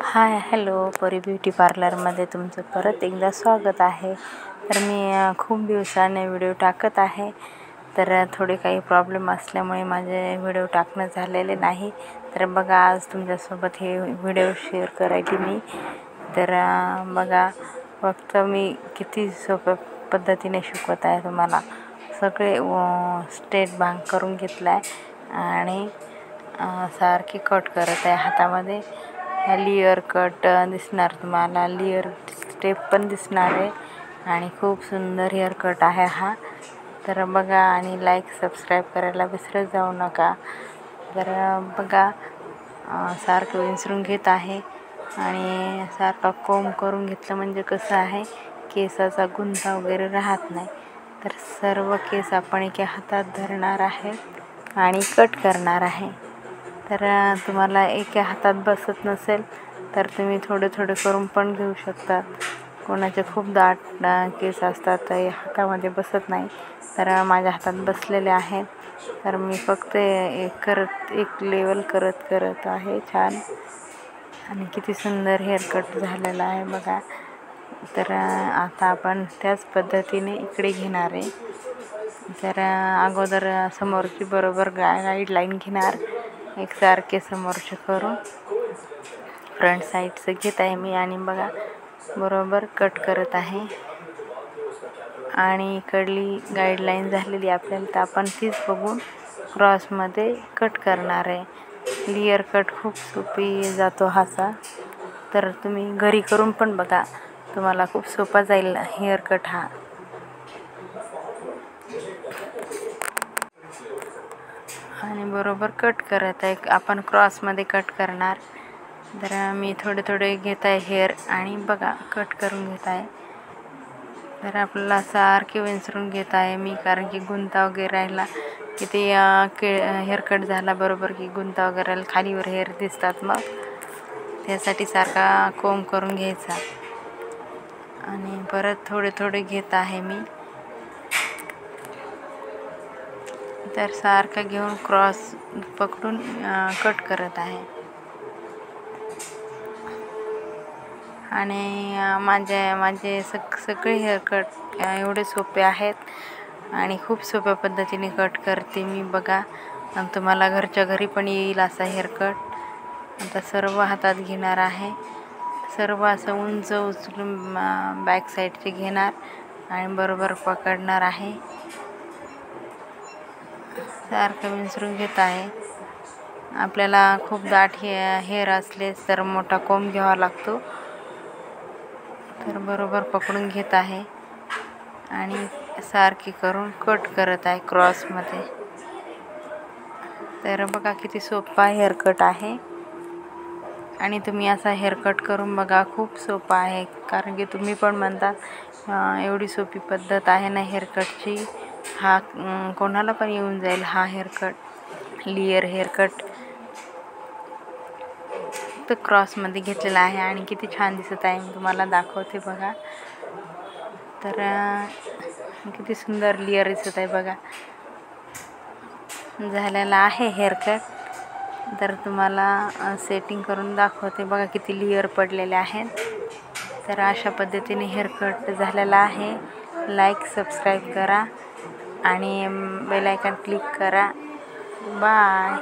Hi hello परी beauty पार्लरमध्ये तुमचं परत एकदा स्वागत आहे. तर मी खूप दिवसाने व्हिडिओ टाकत आहे. तर थोडे काही प्रॉब्लेम असल्यामुळे माझे व्हिडिओ टाकणं झालेले नाही. तर बघा आज तुमच्यासोबत हे व्हिडिओ शेअर करायची मी. तर बघा फक्त मी किती सोप्या पद्धतीने शिकवत आहे तुम्हाला. सगळे स्ट्रेट बांग करून घेतला आहे आणि सारखी कट करत आहे हातामध्ये. लेयर कट दिसणार तुम्हाला, लेयर स्टेप पण दिसणार आहे आणि खूप सुंदर हेअर कट आहे हा. तर बघा आणि लाईक सबस्क्राईब करायला विसरत जाऊ नका. तर बघा सारखं विंचरून घेत आहे आणि सारखा कोंब करून घेतलं म्हणजे कसं आहे केसाचा गुंता वगैरे राहत नाही. तर सर्व केस आपण एका हातात धरणार आहे आणि कट करणार आहे. तर तुम्हाला एका हातात बसत नसेल तर तुम्ही थोडे थोडे करून पण घेऊ शकतात. कोणाचे खूप दाट केस असतात तर हातामध्ये बसत नाही. तर माझ्या हातात बसलेले आहेत. तर मी फक्त एक लेवल करत आहे छान. आणि किती सुंदर हेअर कट झालेला आहे बघा. तर आता आपण त्याच पद्धतीने इकडे घेणार आहे. तर अगोदर समोरची बरोबर गाईडलाईन घेणार, एकसारखे समोरचे करून फ्रंट साईडचं घेत आहे मी आणि बघा बरोबर कट करत आहे. आणि इकडली गाईडलाईन झालेली आपल्याला तर आपण तीच बघून क्रॉसमध्ये कट करणार आहे. लेयर कट खूप सोपी जातो हाचा. तर तुम्ही घरी करून पण बघा, तुम्हाला खूप सोपा जाईल हेअर कट हा. आणि बरोबर कट करत आहे आपण, क्रॉसमध्ये कट करणार. तर मी थोडे घेत आहे हेअर आणि बघा कट करून घेत आहे. तर आपल्याला सारखे विंचरून घेत आहे मी, कारण की गुंता वगैरे राहिला की ते हेअर कट झाला बरोबर की गुंता वगैरे राहिला खालीवर हेअर दिसतात, मग त्यासाठी सारखा कोंब करून घ्यायचा. आणि परत थोडे घेत आहे मी. तर सारखं घेऊन क्रॉस पकडून कट करत आहे. आणि माझे सगळे हेअर कट एवढे सोपे आहेत आणि खूप सोप्या पद्धतीने कट करते मी बघा. आणि तुम्हाला घरच्या घरी पण येईल असा हेअर कट. आता सर्व हातात घेणार आहे, सर्व असं उंच उचलून बॅक साईडचे घेणार आणि बरोबर पकडणार आहे. सारखं विंचरून घेत आहे. आपल्याला खूप दाट हेअर असले तर मोठा कोंब घ्यावा लागतो. तर बरोबर पकडून घेत आहे आणि सारखी करून कट करत आहे क्रॉसमध्ये. तर बघा किती सोपा हेअर कट आहे. आणि तुम्ही असा हेअर कट करून बघा, खूप सोपा आहे. कारण की तुम्ही पण म्हणतात एवढी सोपी पद्धत आहे ना हेअर कटची, हा कोणाला पण येऊन जाईल हा hair cut. Layer hair cut तर क्रॉसमध्ये घेतलेला आहे आणि किती छान दिसत आहे, मी तुम्हाला दाखवते बघा. तर किती सुंदर लेयर दिसत आहे बघा. झालेला आहे हेअर कट. तर तुम्हाला सेटिंग करून दाखवते बघा किती लेयर पडलेले आहेत. तर अशा पद्धतीने हेअर कट झालेला आहे. लाईक सबस्क्राईब करा आणि बेल आयकॉन क्लिक करा. बाय.